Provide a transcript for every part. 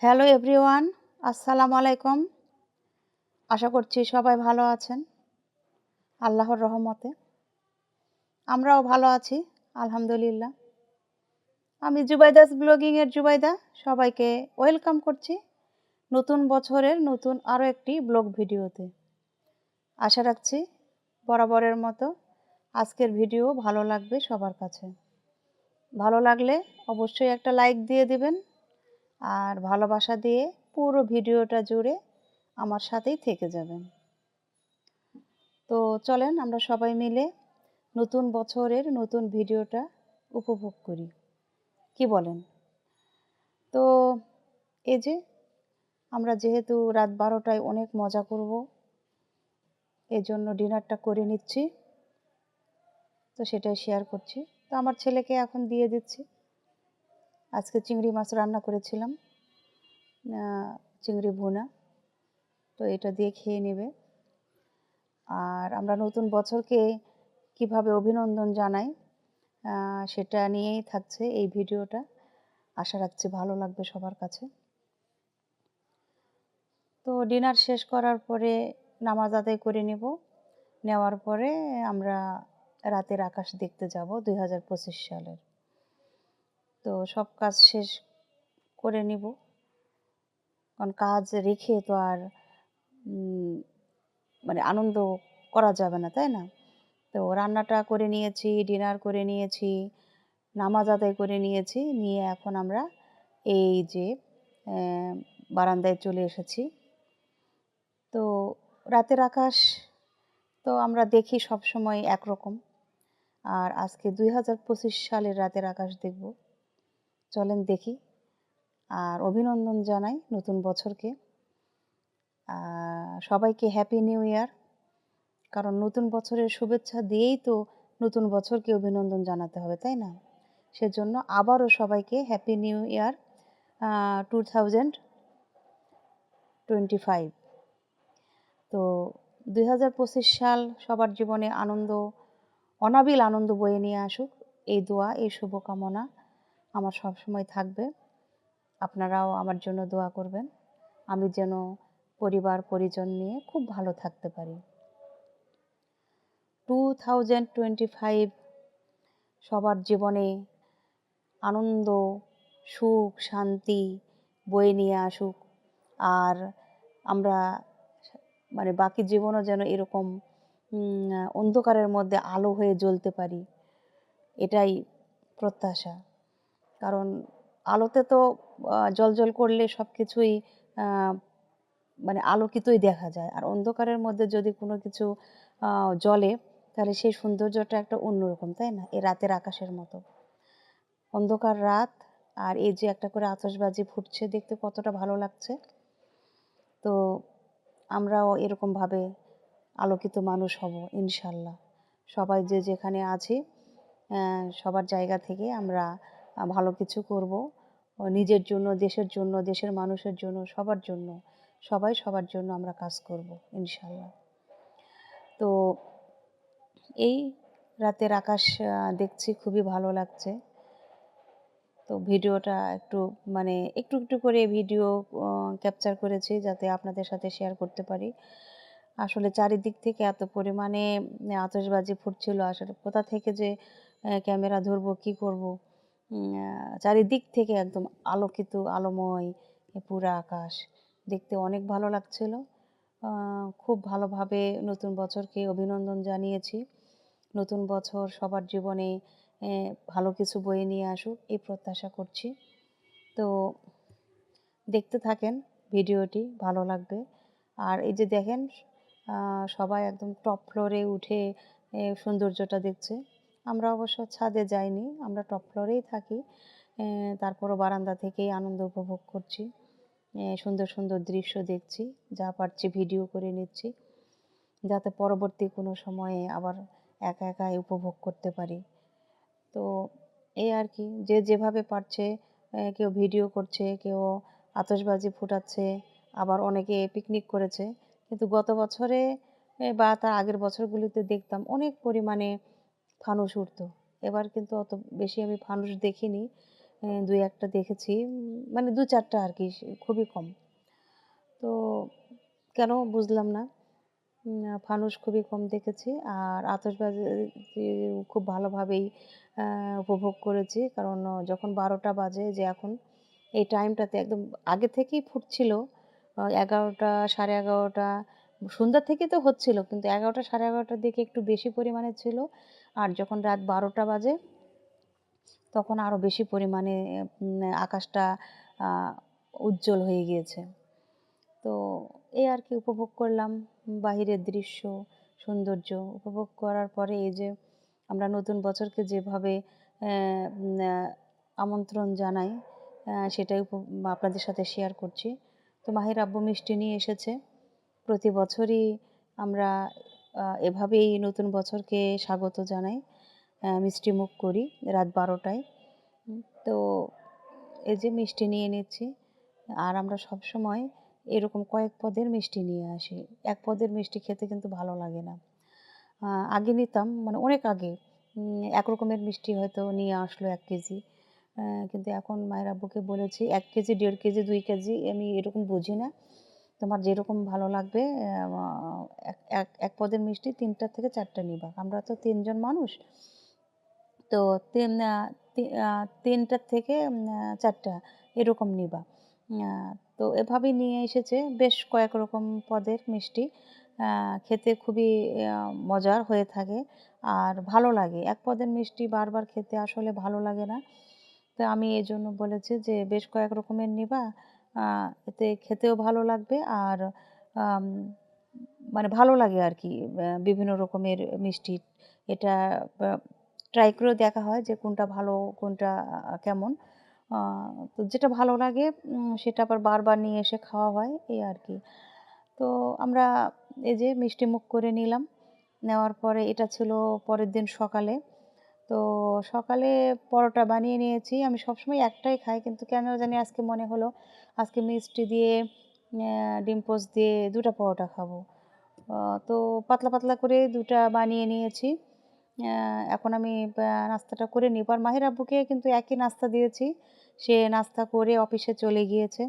Hello everyone, আসসালামু আলাইকুম। আশা করছি সবাই ভালো আছেন আল্লাহর রহমতে। আমরাও ভালো আছি আলহামদুলিল্লাহ। আমি জুবাইদাস ব্লগিংয়ের জুবাইদা। সবাইকে ওয়েলকাম করছি নতুন বছরের নতুন আরও একটি ব্লগ ভিডিওতে। আশা রাখছি বরাবরের মতো আজকের ভিডিও ভালো লাগবে সবার কাছে। ভালো লাগলে অবশ্যই একটা লাইক দিয়ে দিবেন আর ভালোবাসা দিয়ে পুরো ভিডিওটা জুড়ে আমার সাথেই থেকে যাবেন। তো চলেন আমরা সবাই মিলে নতুন বছরের নতুন ভিডিওটা উপভোগ করি, কি বলেন? তো এই যে আমরা যেহেতু রাত 12টায় অনেক মজা করব, এজন্য ডিনারটা করে নিচ্ছি, তো সেটাই শেয়ার করছি। তো আমার ছেলেকে এখন দিয়ে দিচ্ছি। আজকে চিংড়ি মাছ রান্না করেছিলাম, চিংড়ি ভুনা, তো এটা দিয়ে খেয়ে নেবে। আর আমরা নতুন বছরকে কিভাবে অভিনন্দন জানাই সেটা নিয়েই থাকছে এই ভিডিওটা। আশা রাখছি ভালো লাগবে সবার কাছে। তো ডিনার শেষ করার পরে নামাজ আদায় করে নেব। নেওয়ার পরে আমরা রাতের আকাশ দেখতে যাব 2025 সালের। তো সব কাজ শেষ করে নিব, কারণ কাজ রেখে তো আর মানে আনন্দ করা যাবে না, তাই না? তো রান্নাটা করে নিয়েছি, ডিনার করে নিয়েছি, নামাজ আদায় করে নিয়েছি, নিয়ে এখন আমরা এই যে বারান্দায় চলে এসেছি। তো রাতের আকাশ তো আমরা দেখি সবসময় একরকম, আর আজকে 2025 সালের রাতের আকাশ দেখব। চলেন দেখি আর অভিনন্দন জানাই নতুন বছরকে। সবাইকে হ্যাপি নিউ ইয়ার, কারণ নতুন বছরের শুভেচ্ছা দিয়েই তো নতুন বছরকে অভিনন্দন জানাতে হবে, তাই না? সেজন্য আবারও সবাইকে হ্যাপি নিউ ইয়ার 2025। তো 2025 সাল সবার জীবনে আনন্দ, অনাবিল আনন্দ বয়ে নিয়ে আসুক, এই দোয়া, এই শুভকামনা আমার সবসময় থাকবে। আপনারাও আমার জন্য দোয়া করবেন, আমি যেন পরিবার পরিজন নিয়ে খুব ভালো থাকতে পারি। 2025 সবার জীবনে আনন্দ, সুখ, শান্তি বয়ে নিয়ে আসুক। আর আমরা মানে বাকি জীবনও যেন এরকম অন্ধকারের মধ্যে আলো হয়ে জ্বলতে পারি, এটাই প্রত্যাশা। কারণ আলোতে তো জ্বলজ্বল করলে সব কিছুই মানে আলোকিতই দেখা যায়, আর অন্ধকারের মধ্যে যদি কোনো কিছু জ্বলে তাহলে সেই সৌন্দর্যটা একটা অন্যরকম, তাই না? এই রাতের আকাশের মতো অন্ধকার রাত, আর এই যে একটা করে আতশবাজি ফুটছে, দেখতে কতটা ভালো লাগছে। তো আমরাও এরকমভাবে আলোকিত মানুষ হব ইনশাল্লাহ। সবাই যে যেখানে আছি সবার জায়গা থেকে আমরা ভালো কিছু করব, নিজের জন্য, দেশের জন্য, দেশের মানুষের জন্য, সবার জন্য, সবাই সবার জন্য আমরা কাজ করব ইনশাল্লাহ। তো এই রাতের আকাশ দেখছি, খুবই ভালো লাগছে। তো ভিডিওটা একটু মানে একটু একটু করে ভিডিও ক্যাপচার করেছি যাতে আপনাদের সাথে শেয়ার করতে পারি। আসলে চারিদিক থেকে এত পরিমাণে আতশবাজি ফুটছিল, আসলে কোথা থেকে যে ক্যামেরা ধরবো, কি করব, চারিদিক থেকে একদম আলোকিত, আলোময় পুরা আকাশ দেখতে অনেক ভালো লাগছিল। খুব ভালোভাবে নতুন বছরকে অভিনন্দন জানিয়েছি। নতুন বছর সবার জীবনে ভালো কিছু বয়ে নিয়ে আসুক, এই প্রত্যাশা করছি। তো দেখতে থাকেন ভিডিওটি, ভালো লাগবে। আর এই যে দেখেন সবাই একদম টপ ফ্লোরে উঠে সৌন্দর্যটা দেখছে। আমরা অবশ্য ছাদে যাইনি, আমরা টপ ফ্লোরেই থাকি, তারপরও বারান্দা থেকেই আনন্দ উপভোগ করছি, সুন্দর সুন্দর দৃশ্য দেখছি, যা পারছি ভিডিও করে নিচ্ছি, যাতে পরবর্তী কোনো সময়ে আবার একা একাই উপভোগ করতে পারি। তো এই আর কি, যে যেভাবে পারছে, কেউ ভিডিও করছে, কেউ আতশবাজি ফুটাচ্ছে, আবার অনেকে পিকনিক করেছে। কিন্তু গত বছরে বা তার আগের বছরগুলিতে দেখতাম অনেক পরিমাণে ফানুস উঠতো। এবার কিন্তু অত বেশি আমি ফানুস দেখিনি, ২-১টা দেখেছি। মানে ২-৪টা আরকি, খুবই কম। তো কেন বুঝলাম না। ফানুস খুবই কম দেখেছি। আর আতশবাজি খুব ভালোভাবেই আ উপভোগ করেছি। কারণ যখন ১২টা বাজে, যে এখন এই টাইমটাতে একদম আগে থেকেই ফুটছিল। ১১টা, ১১:৩০, সন্ধ্যা থেকে তো হচ্ছিল। কিন্তু ১১টা, ১১:৩০ দিকে একটু বেশি পরিমাণে ছিল। আর যখন রাত ১২টা বাজে, তখন আরো বেশি পরিমাণে আকাশটা আ উজ্জ্বল হয়ে গিয়েছে। তো এই আর কি উপভোগ করলাম বাহিরের দৃশ্য, সৌন্দর্য উপভোগ করার পরে এই যে আমরা নতুন বছরকে যেভাবে অ্যা ন্যা আমন্ত্রণ জানাই, সেটাই আপনাদের সাথে শেয়ার করছি। তো মাহির আব্বু মিষ্টি নিয়ে এসেছে। প্রতি বছরই আমরা এভাবেই নতুন বছরকে স্বাগত জানাই। মিষ্টিমুখ করি রাত ১২টায়। তো এই যে মিষ্টি নিয়ে নিচ্ছি। আর আমরা সবসময় এরকম কয়েক পদের মিষ্টি নিয়ে আসি। এক পদের মিষ্টি খেতে কিন্তু ভালো লাগে না। আ আগে নিতাম, মানে অনেক আগে। এক রকমের মিষ্টি হয়তো নিয়ে আসলো ১ কেজি। কিন্তু এখন মায়ের আব্বুকে বলেছি ১ কেজি, ১.৫ কেজি, ২ কেজি আমি এরকম বুঝি না। তোমার যেরকম ভালো লাগবে এক এক এক পদের মিষ্টি ৩ টা থেকে ৪ টা নিবা। আমরা তো ৩ জন মানুষ। তো ৩ আ তি আ ৩ টা থেকে ৪ টা এরকম নিবা। আ তো এভাবেই নিয়ে এসেছে বেশ কয়েক রকম পদের মিষ্টি। আ খেতে খুবই আ মজার হয়ে থাকে আর ভালো লাগে। এক পদের মিষ্টি বারবার খেতে আসলে ভালো লাগে না। তো আমি এজন্য বলেছি যে বেশ কয়েক রকমের নিবা। আ এতে খেতেও ভালো লাগবে আর আম মানে ভালো লাগে আরকি। বিভিন্ন রকমের মিষ্টি। এটা বা ট্রাই করেও দেখা হয় যে কোনটা ভালো, কোনটা কেমন। আ তো যেটা ভালো লাগে সেটা আবার বারবার নিয়ে এসে খাওয়া হয়, এই আরকি। তো আমরা এই যে মিষ্টিমুখ করে নিলাম। নেওয়ার পরে এটা ছিল পরের দিন সকালে। তো সকালে পরোটা বানিয়ে নিয়েছি। আমি সবসময় একটাই খাই, কিন্তু কেন জানি আজকে মনে হলো আজকে মিষ্টি দিয়ে ডিম পোচ দিয়ে ২ টা পরোটা খাবো। আ তো পাতলা, পাতলা করে ২ টা বানিয়ে নিয়েছি। অ্যা এখন আমি নাস্তাটা করে নিবো। আর মাহির আব্বুকে কিন্তু একই নাস্তা দিয়েছি। সে নাস্তা করে অফিসে চলে গিয়েছে।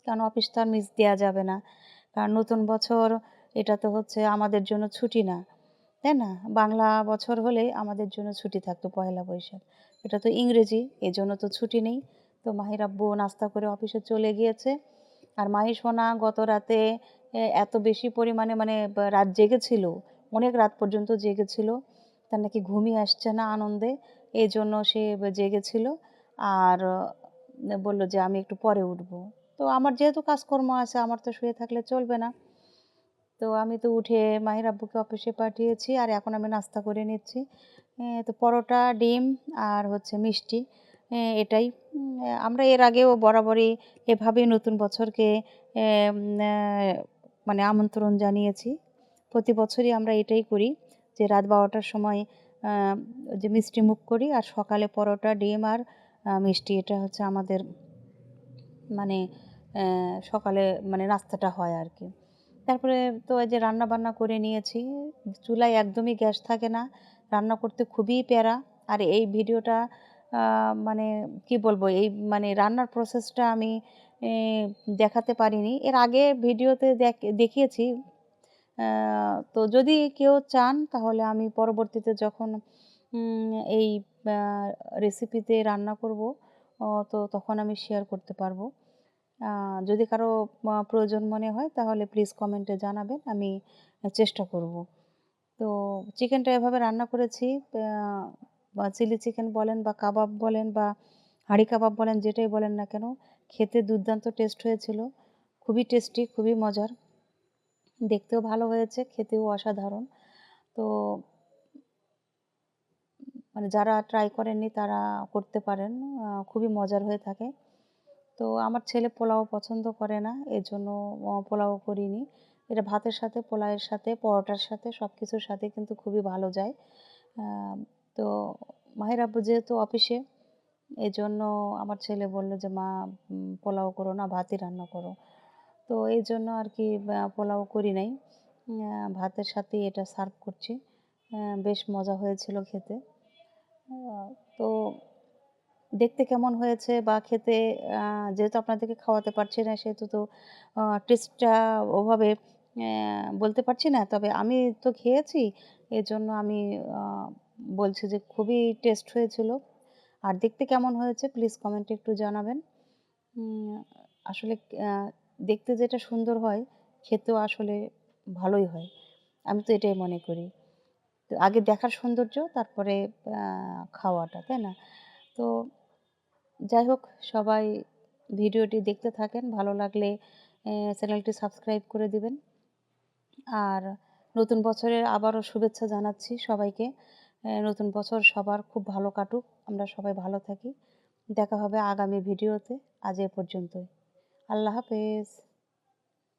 কারণ অফিস তো আর মিস দেয়া যাবে না। কারণ নতুন বছর, এটা তো হচ্ছে আমাদের জন্য ছুটি না। তাই না? বাংলা বছর হলে আমাদের জন্য ছুটি থাকতো পহেলা বৈশাখ। এটা তো ইংরেজি, এজন্য তো ছুটি নেই। তো মাহির আব্বু নাস্তা করে অফিসে চলে গিয়েছে। আর মাহি সোনা গত রাতে এত বেশি পরিমাণে, মানে রাত জেগেছিল। অনেক রাত পর্যন্ত জেগেছিল। তার নাকি ঘুমই আসছে না আনন্দে। এজন্য সে জেগেছিল। আর বলল যে, "আমি একটু পরে উঠবো।" তো আমার যেহেতু কাজকর্ম আছে, আমার তো শুয়ে থাকলে চলবে না। তো আমি তো উঠে মাহির আব্বুকে অফিসে পাঠিয়েছি আর এখন আমি নাস্তা করে নিচ্ছি। তো পরোটা, ডিম আর হচ্ছে মিষ্টি, এটাই। আমরা এর আগেও বরাবরই এভাবেই নতুন বছরকে এম আ মানে আমন্ত্রণ জানিয়েছি। প্রতি বছরই আমরা এটাই করি যে রাত ১২টার সময় আ যে মিষ্টিমুখ করি আর সকালে পরোটা, ডিম আর মিষ্টি, এটা হচ্ছে আমাদের মানে সকালে মানে নাস্তাটা হয় আরকি। তারপরে তো এই যে রান্না-বান্না করে নিয়েছি। চুলায় একদমই গ্যাস থাকে না। রান্না করতে খুবই প্যারা। আর এই ভিডিওটা আ মানে কি বলবো? এই মানে রান্নার প্রসেসটা আমি এ দেখাতে পারিনি। এর আগে ভিডিওতে দেখিয়েছি। আ তো যদি কেউ চান তাহলে আমি পরবর্তীতে যখন এই আ রেসিপিতে রান্না করব, তো তখন আমি শেয়ার করতে পারবো। আ যদি কারো প্রয়োজন মনে হয় তাহলে প্লিজ কমেন্টে জানাবেন। আমি চেষ্টা করব। তো চিকেনটা এভাবে রান্না করেছি। আ বা চিলি চিকেন বলেন বা কাবাব বলেন বা হাঁড়ি কাবাব বলেন, যেটাই বলেন না কেন, খেতে দুর্দান্ত টেস্ট হয়েছিল। খুবই টেস্টি, খুবই মজার। দেখতেও ভালো হয়েছে, খেতেও অসাধারণ। তো মানে যারা ট্রাই করেননি তারা করতে পারেন। খুবই মজার হয়ে থাকে। তো আমার ছেলে পোলাও পছন্দ করে না। এজন্য পোলাও করিনি। এটা ভাতের সাথে, পোলাওয়ের সাথে, পরোটার সাথে সবকিছুর সাথে কিন্তু খুবই ভালো যায়। আ তো মাহির আব্বু যেহেতু অফিসে, এজন্য আমার ছেলে বলল যে, "মা পোলাও করো না, ভাতই রান্না করো।" তো এইজন্য আরকি পোলাও করি নাই। ভাতের সাথেই এটা সার্ভ করছি। বেশ মজা হয়েছিল খেতে। আ তো দেখতে কেমন হয়েছে বা খেতে যেহেতু আপনাদেরকে খাওয়াতে পারছি না সেহেতু তো টেস্টটা ওভাবে বলতে পারছি না। তবে আমি তো খেয়েছি, এজন্য আমি আ বলছি যে খুবই টেস্ট হয়েছিল। আর দেখতে কেমন হয়েছে প্লিজ কমেন্টে একটু জানাবেন। উম আসলে আ দেখতে যেটা সুন্দর হয়, খেতেও আসলে ভালোই হয়। আমি তো এটাই মনে করি। তো আগে দেখার সৌন্দর্য তারপরে আ খাওয়াটা, তাই না? তো যাই হোক, সবাই ভিডিওটি দেখতে থাকেন। ভালো লাগলে চ্যানেলটি সাবস্ক্রাইব করে দিবেন। আর নতুন বছরের আবারও শুভেচ্ছা জানাচ্ছি সবাইকে। নতুন বছর সবার খুব ভালো কাটুক। আমরা সবাই ভালো থাকি। দেখা হবে আগামী ভিডিওতে। আজ এ পর্যন্তই। আল্লাহ হাফেজ।